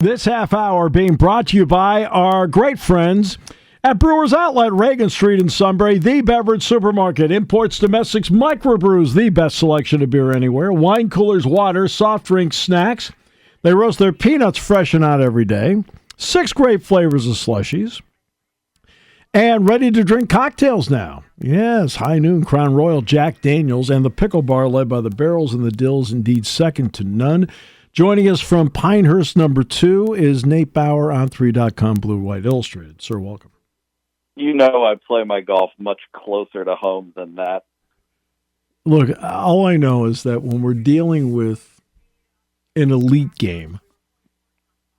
This half hour being brought to you by our great friends at Brewers Outlet, Reagan Street in Sunbury, the beverage supermarket. Imports, domestics, microbrews, the best selection of beer anywhere. Wine coolers, water, soft drinks, snacks. They roast their peanuts fresh and out every day. 6 great flavors of slushies. And ready-to-drink cocktails now. Yes, High Noon, Crown Royal, Jack Daniels, and the Pickle Bar led by the Barrels and the Dills, indeed second to none. Joining us from Pinehurst number 2 is Nate Bauer on 3.com Blue White Illustrated. Sir, welcome. You know I play my golf much closer to home than that. Look, all I know is that when we're dealing with an elite game,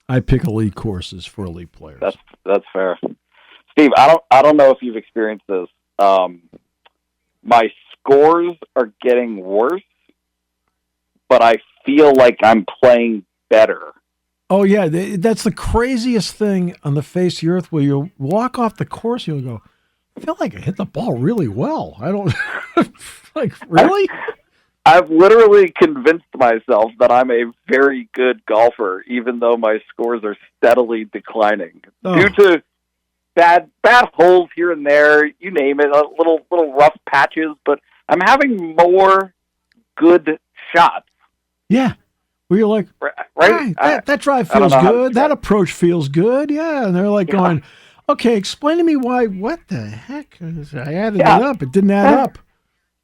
I pick elite courses for elite players. That's fair. Steve, I don't know if you've experienced this. My scores are getting worse, but I feel like I'm playing better. Oh, yeah. That's the craziest thing on the face of the earth where you walk off the course, you'll go, I feel like I hit the ball really well. I don't, like, really? I've literally convinced myself that I'm a very good golfer, even though my scores are steadily declining due to bad holes here and there, you name it, little rough patches, but I'm having more good shots. Yeah. Where you're like, right? That drive feels good. That approach feels good. Yeah. And they're like going, okay, explain to me why, what the heck? I added it up. It didn't add up.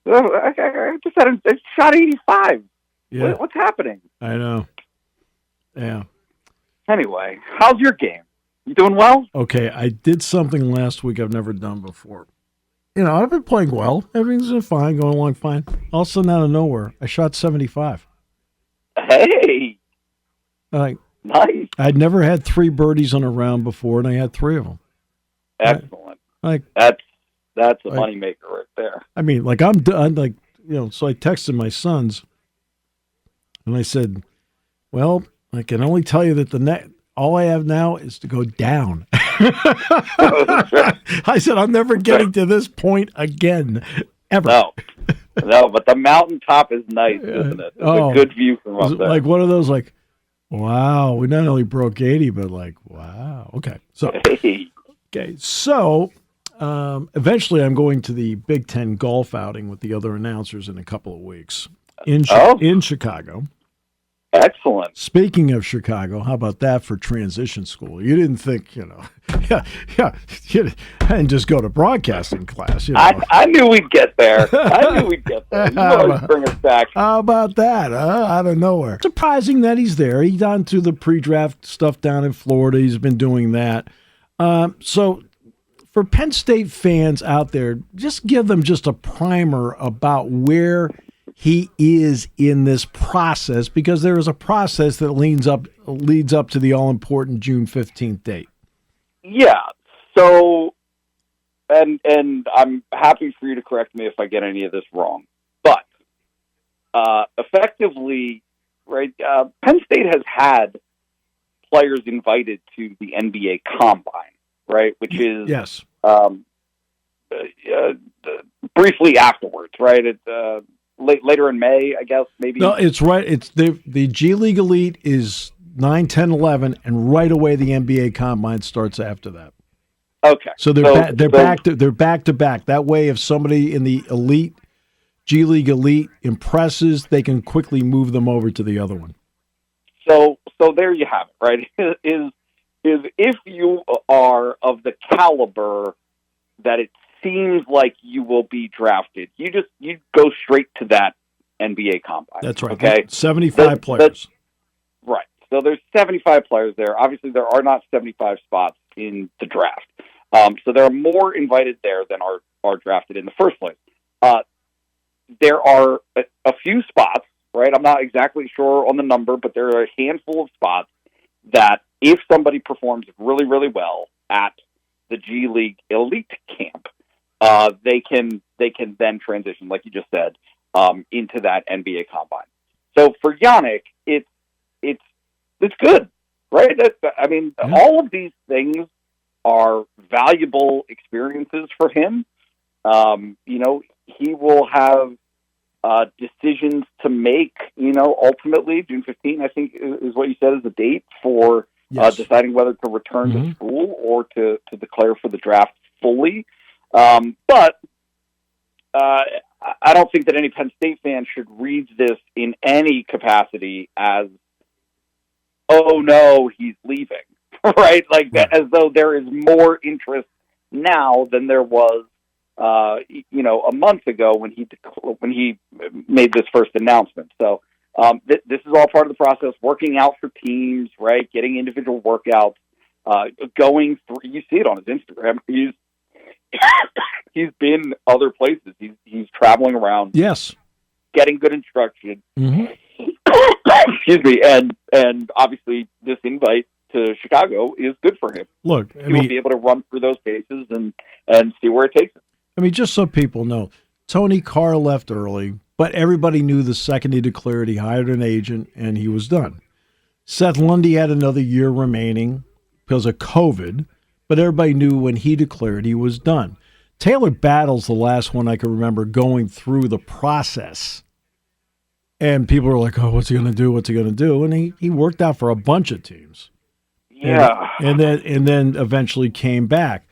I just had a shot 85. Yeah. What's happening? I know. Yeah. Anyway, how's your game? You doing well? Okay, I did something last week I've never done before. You know, I've been playing well. Everything's been fine, going along fine. All of a sudden, out of nowhere, I shot 75. Hey! Nice. I'd never had 3 birdies on a round before, and I had 3 of them. Excellent. That's a moneymaker right there. I mean, like, I'm done. Like, you know, so I texted my sons, and I said, well, I can only tell you that all I have now is to go down. I said, I'm never getting to this point again, ever. No, but the mountaintop is nice, isn't it? It's a good view from up there. Like one of those, like, wow, we not only broke 80, but like, wow. Okay. So, eventually I'm going to the Big Ten golf outing with the other announcers in a couple of weeks in Chicago. Excellent. Speaking of Chicago, how about that for transition school? You didn't think, you and just go to broadcasting class. You know. I knew we'd get there. You always bring us back. How about that? Out of nowhere. Surprising that he's there. He's on to the pre-draft stuff down in Florida. He's been doing that. So for Penn State fans out there, just give them just a primer about where he is in this process, because there is a process that leads up to the all-important June 15th date. Yeah. So, and I'm happy for you to correct me if I get any of this wrong, but effectively, right, Penn State has had players invited to the NBA Combine, right, which is briefly afterwards, right? Later in May, I guess, maybe. No, it's right. It's the G League Elite is 9, 10, 11, and right away the NBA Combine starts after that. Okay. So they're back to back. That way, if somebody in the elite G League Elite impresses, they can quickly move them over to the other one. So there you have it, right? Is if you are of the caliber that it seems like you will be drafted, you go straight to that NBA Combine. That's right. Okay, 75 players. Right. So there's 75 players there. Obviously, there are not 75 spots in the draft. So there are more invited there than are drafted in the first place. There are a few spots, right? I'm not exactly sure on the number, but there are a handful of spots that if somebody performs really, really well at the G League Elite camp, they can then transition, like you just said, into that NBA Combine. So for Yannick, it's good, right? All of these things are valuable experiences for him. He will have decisions to make. Ultimately, June 15th, I think, is what you said is the date for Yes. deciding whether to return to school or to declare for the draft fully. But I don't think that any Penn State fan should read this in any capacity as, oh no, he's leaving, right? Like as though there is more interest now than there was, a month ago when he made this first announcement. So this is all part of the process, working out for teams, right? Getting individual workouts, going through. You see it on his Instagram. He's been other places. He's traveling around. Yes. Getting good instruction. Excuse me, and obviously this invite to Chicago is good for him. Look, he will be able to run through those paces and see where it takes him. I mean, just so people know, Tony Carr left early, but everybody knew the second he declared, he hired an agent and he was done. Seth Lundy had another year remaining because of COVID, but everybody knew when he declared he was done. Taylor Battle's the last one I can remember going through the process. And people were like, oh, what's he going to do? What's he going to do? And he worked out for a bunch of teams. Yeah. And then eventually came back.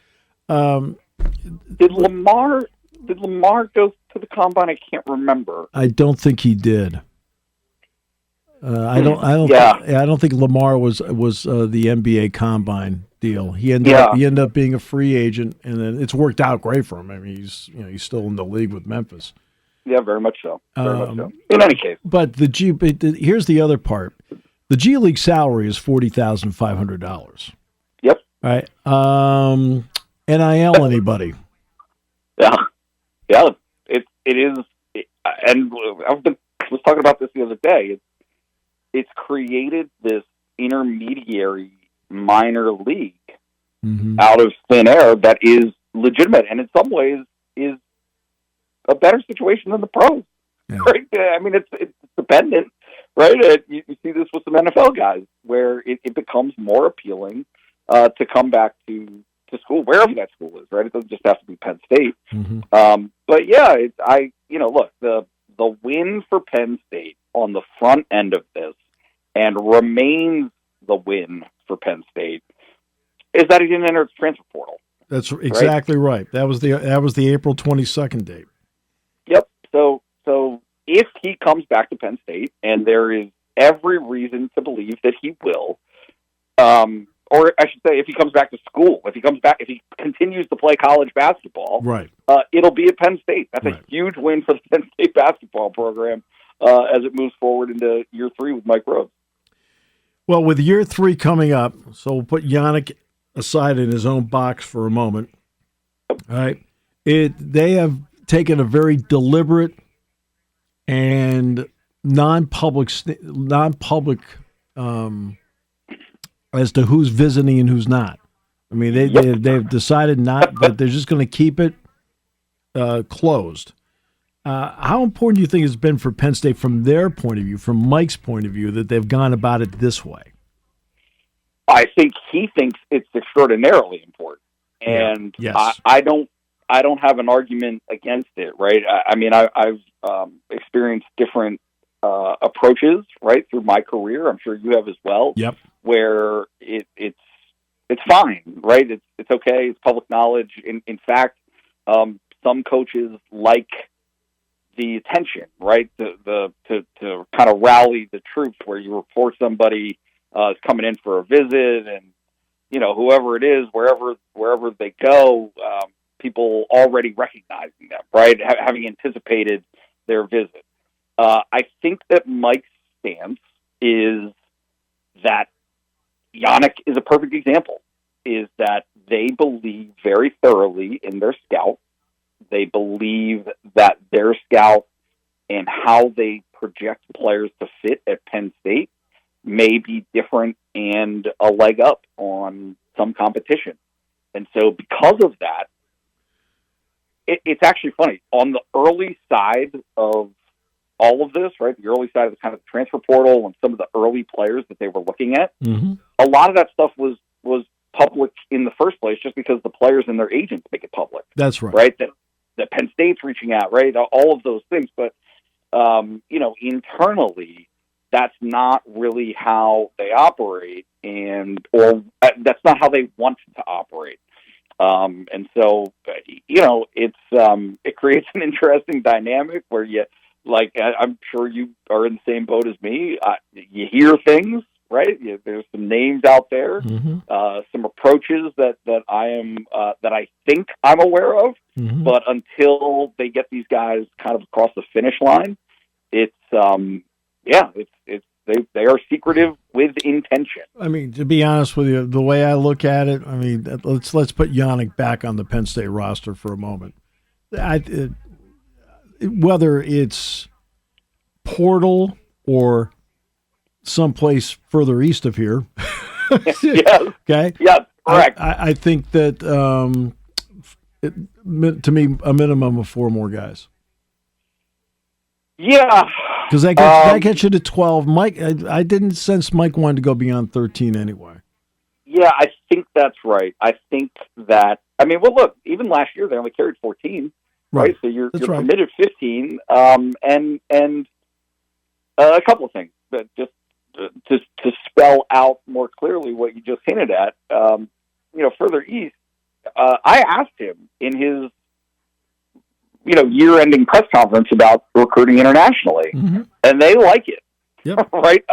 Did Lamar go to the combine? I can't remember. I don't think he did. I don't think Lamar was the NBA combine deal. He ended up being a free agent, and then it's worked out great for him. I mean, he's still in the league with Memphis. Yeah, very much so. In any case, but here's the other part: the G League salary is $40,500. Yep. All right. NIL anybody? Yeah. It is, and I was talking about this the other day. It's created this intermediary minor league out of thin air that is legitimate, and in some ways is a better situation than the pros. Yeah. Right? I mean, it's dependent, right? You see this with some NFL guys, where it becomes more appealing to come back to school, wherever that school is, right? It doesn't just have to be Penn State. But yeah, look, the win for Penn State on the front end of this, and remains the win for Penn State, is that he didn't enter its transfer portal. That's exactly right. That was the April 22nd date. Yep. So if he comes back to Penn State, and there is every reason to believe that he will, or I should say, if he comes back to school, if he continues to play college basketball, right, it'll be at Penn State. That's a huge win for the Penn State basketball program as it moves forward into year 3 with Mike Rhodes. Well, with year 3 coming up, so we'll put Yannick aside in his own box for a moment. All right, they have taken a very deliberate and non-public as to who's visiting and who's not. I mean, they've decided not that they're just going to keep it closed. How important do you think it's been for Penn State from their point of view, from Mike's point of view, that they've gone about it this way? I think he thinks it's extraordinarily important, and yes. I don't have an argument against it. Right? I mean, I've experienced different approaches right through my career. I'm sure you have as well. Yep. Where it's fine, right? It's okay. It's public knowledge. In fact, some coaches like the attention, right? To kind of rally the troops, where you report somebody is coming in for a visit, and whoever it is, wherever they go, people already recognizing them, right? Having anticipated their visit. I think that Mike's stance is that Yannick is a perfect example, is that they believe very thoroughly in their scout. They believe that their scout and how they project players to fit at Penn State may be different and a leg up on some competition. And so because of that, it's actually funny. On the early side of all of this, right, the early side of the kind of transfer portal and some of the early players that they were looking at, a lot of that stuff was public in the first place just because the players and their agents make it public. That's right. Right? That Penn State's reaching out, right? All of those things. But, internally, that's not really how they operate, or that's not how they want to operate. And so, it creates an interesting dynamic where I'm sure you are in the same boat as me. You hear things, right? There's some names out there, some approaches that I think I'm aware of, but until they get these guys kind of across the finish line, they are secretive with intention. I mean, to be honest with you, the way I look at it, I mean, let's put Yannick back on the Penn State roster for a moment. Whether it's portal or someplace further east of here. Yes. Okay. Yes. Correct. I think that to me, a minimum of 4 more guys. Yeah. Because that gets you to 12. Mike, I didn't sense Mike wanted to go beyond 13 anyway. Yeah, I think that's right. I think that, look, even last year they only carried 14, right? So you're permitted 15, and a couple of things, but just to spell out more clearly what you just hinted at. Further east, I asked him in his year-ending press conference about recruiting internationally, and they like it. Yep. Right?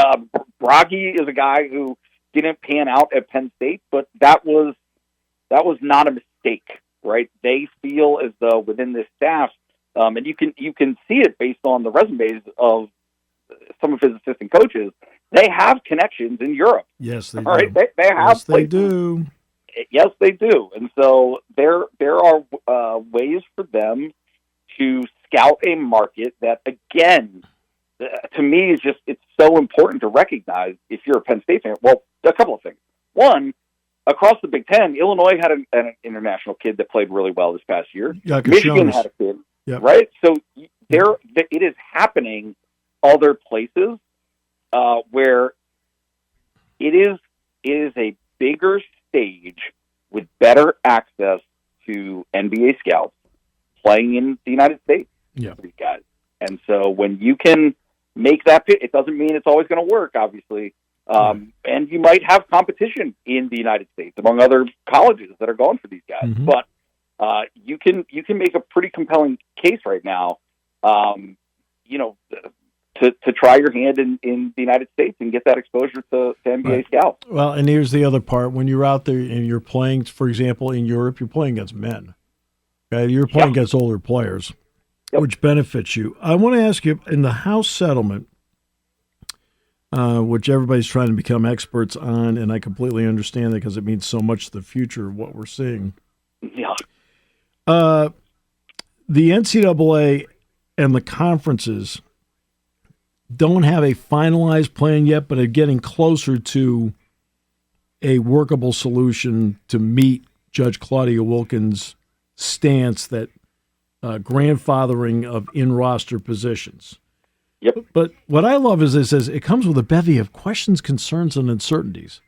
Froggy is a guy who didn't pan out at Penn State, but that was not a mistake, right? They feel as though within this staff, and you can see it based on the resumes of some of his assistant coaches, they have connections in Europe. Yes, they do. Right? They have. Yes, they do. Yes, they do. And so there are ways for them to scout a market that, again, to me it's so important to recognize if you're a Penn State fan. Well, a couple of things. One, across the Big Ten, Illinois had an international kid that played really well this past year. Michigan had a kid, right? So it is happening other places where it is a bigger stage with better access to NBA scouts playing in the United States for these guys. And so when you can make that fit, it doesn't mean it's always going to work, obviously. And you might have competition in the United States among other colleges that are going for these guys. But you can make a pretty compelling case right now, to try your hand in the United States and get that exposure to NBA scouts. Well, and here's the other part. When you're out there and you're playing, for example, in Europe, you're playing against men. Okay? You're playing against older players, which benefits you. I want to ask you, in the House settlement, which everybody's trying to become experts on, and I completely understand that because it means so much to the future of what we're seeing. Yeah. The NCAA and the conferences don't have a finalized plan yet, but are getting closer to a workable solution to meet Judge Claudia Wilkins' stance that grandfathering of in-roster positions. Yep. But what I love is it says it comes with a bevy of questions, concerns, and uncertainties.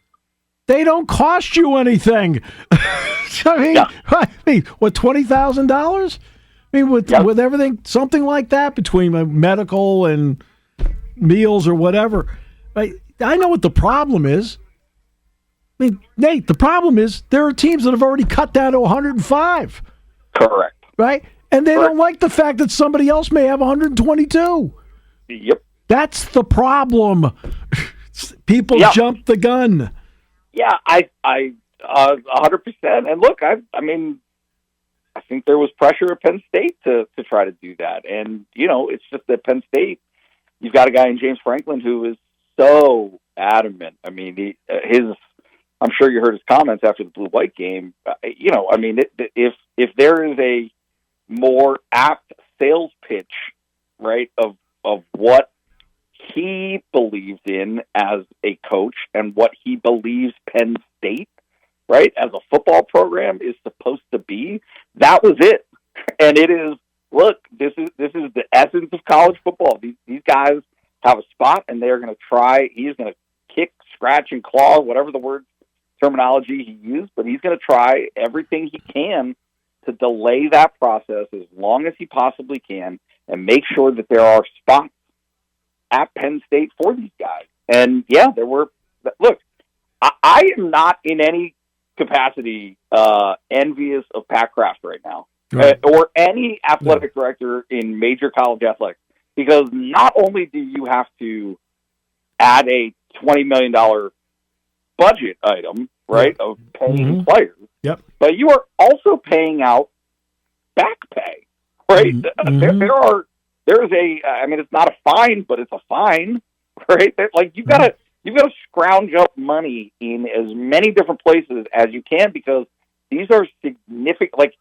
They don't cost you anything. I mean, what, $20,000? I mean, with everything, something like that between medical and meals or whatever. Right? I know what the problem is. I mean, Nate, the problem is there are teams that have already cut down to 105. Correct. Right? And they don't like the fact that somebody else may have 122. Yep. That's the problem. People jump the gun. Yeah, I 100%. And look, I think there was pressure at Penn State to try to do that. And, it's just that Penn State, you've got a guy in James Franklin who is so adamant. I mean, I'm sure you heard his comments after the blue-white game. If there is a more apt sales pitch, right, of what he believes in as a coach and what he believes Penn State, right, as a football program is supposed to be, that was it. And it is, look, this is the essence of college football. These guys have a spot, and they're going to try. He's going to kick, scratch, and claw, whatever the word terminology he used, but he's going to try everything he can to delay that process as long as he possibly can and make sure that there are spots at Penn State for these guys. And yeah, there were. Look, I am not in any capacity envious of Pat Kraft right now, Right. or any athletic director in major college athletics, because not only do you have to add a $20 million budget item, right, of paying players, but you are also paying out back pay, right? There's I mean, it's not a fine, but it's a fine, right? Like you've got to scrounge up money in as many different places as you can, because these are significant. Like,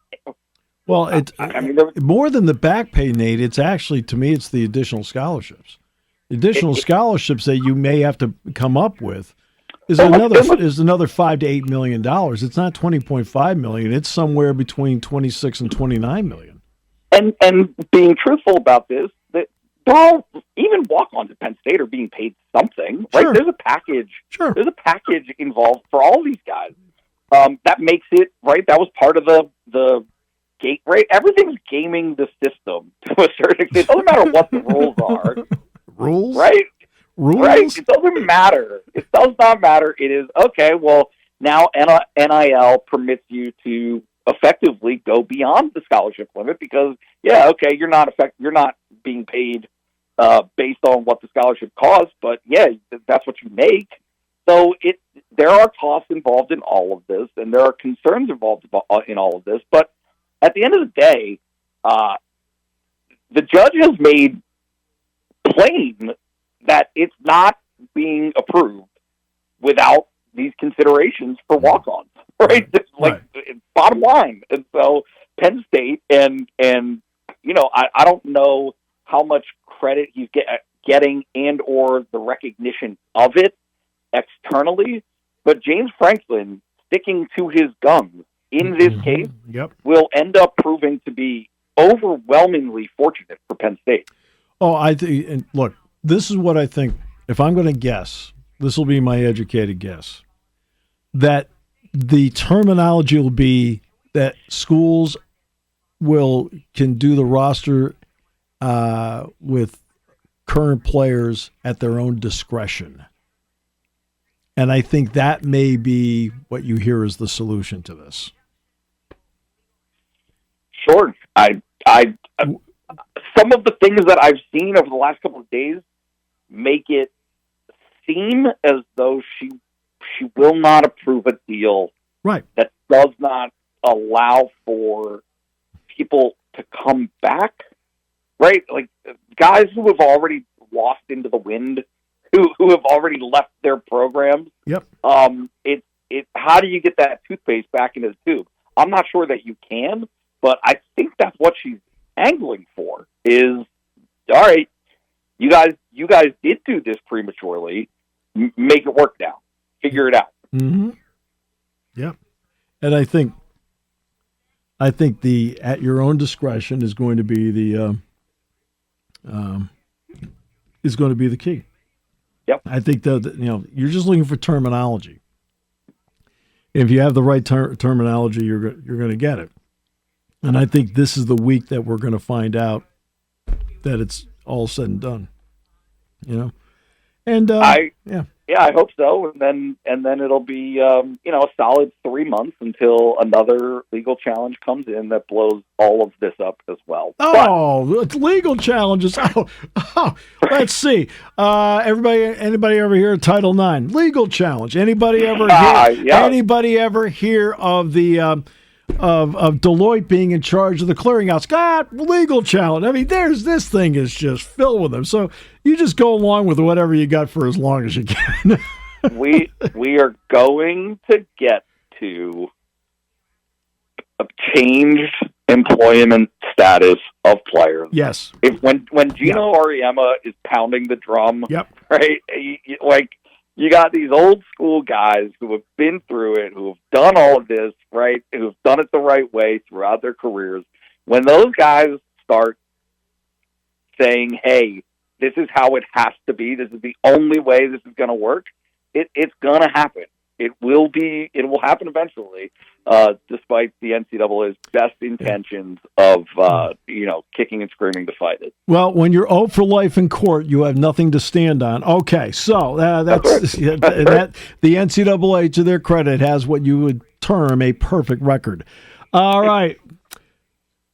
well, I mean, more than the back pay, Nate. It's actually, to me, it's the additional scholarships. Additional scholarships that you may have to come up with is another $5 to $8 million. It's not $20.5 million. It's somewhere between $26 and $29 million. And being truthful about this, that even walk-ons at Penn State are being paid something, right? Sure. There's a package. Sure. There's a package involved for all these guys. That makes it right. That was part of the gate, right? Everything's gaming the system to a certain extent. It doesn't matter what the rules are. Rules, right? Rules, right? It doesn't matter. It does not matter. It is okay. Well, now NIL permits you to effectively go beyond the scholarship limit, because you're not being paid based on what the scholarship costs, but that's what you make. So there are costs involved in all of this, and there are concerns involved in all of this. But at the end of the day, the judge has made plain that it's not being approved without these considerations for walk-ons, right? Bottom line. And so Penn State and I don't know how much credit he's getting and or the recognition of it externally, but James Franklin sticking to his guns in this case will end up proving to be overwhelmingly fortunate for Penn State. Oh, and look, this is what I think. If I'm going to guess, this will be my educated guess, that the terminology will be that schools can do the roster with current players at their own discretion. And I think that may be what you hear as the solution to this. Sure. Some of the things that I've seen over the last couple of days make it seem as though she will not approve a deal that does not allow for people to come back, right? Like guys who have already lost into the wind, who have already left their programs. How do you get that toothpaste back into the tube? I'm not sure that you can, but I think that's what she's angling for. Is all right. You guys did do this prematurely. Make it work now. Figure it out. Mm-hmm. Yep. And I think the at your own discretion is going to be the key. Yep. I think that you're just looking for terminology. If you have the right terminology, you're going to get it. And I think this is the week that we're going to find out that it's all said and done. And I hope so. And then it'll be a solid 3 months until another legal challenge comes in that blows all of this up as well. Oh, it's legal challenges. Oh, let's see. Anybody ever hear of Title IX legal challenge? Anybody ever hear of the of Deloitte being in charge of the clearinghouse? God, legal challenge. I mean, this thing is just filled with them. So you just go along with whatever you got for as long as you can. we are going to get to a changed employment status of players. Yes. When Gino Auriemma is pounding the drum, right? You got these old school guys who have been through it, who have done all of this, right? Who have done it the right way throughout their careers. When those guys start saying, hey, this is how it has to be, this is the only way this is going to work, it's going to happen. It will happen eventually, despite the NCAA's best intentions of kicking and screaming to fight it. Well, when you're 0 for life in court, you have nothing to stand on. Okay, so that's right. that. The NCAA, to their credit, has what you would term a perfect record. All right,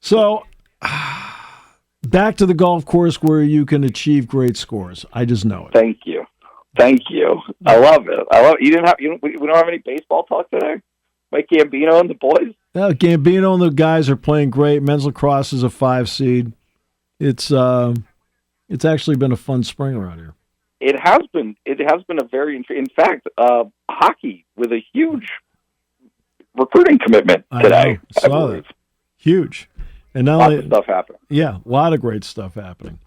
so back to the golf course where you can achieve great scores. I just know it. Thank you. I love it. We don't have any baseball talk today. Mike Gambino and the boys. Yeah, Gambino and the guys are playing great. Men's lacrosse is a 5 seed. It's actually been a fun spring around here. It has been a very. In fact, hockey with a huge recruiting commitment today. I saw that. Huge, and now lots of stuff happening. Yeah, a lot of great stuff happening.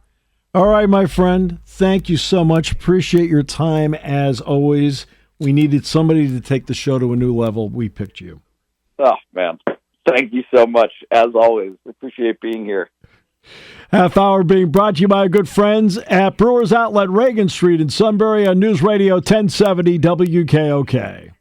All right, my friend. Thank you so much. Appreciate your time as always. We needed somebody to take the show to a new level. We picked you. Oh, man. Thank you so much, as always. Appreciate being here. Half hour being brought to you by our good friends at Brewers Outlet, Reagan Street in Sunbury on News Radio 1070 WKOK.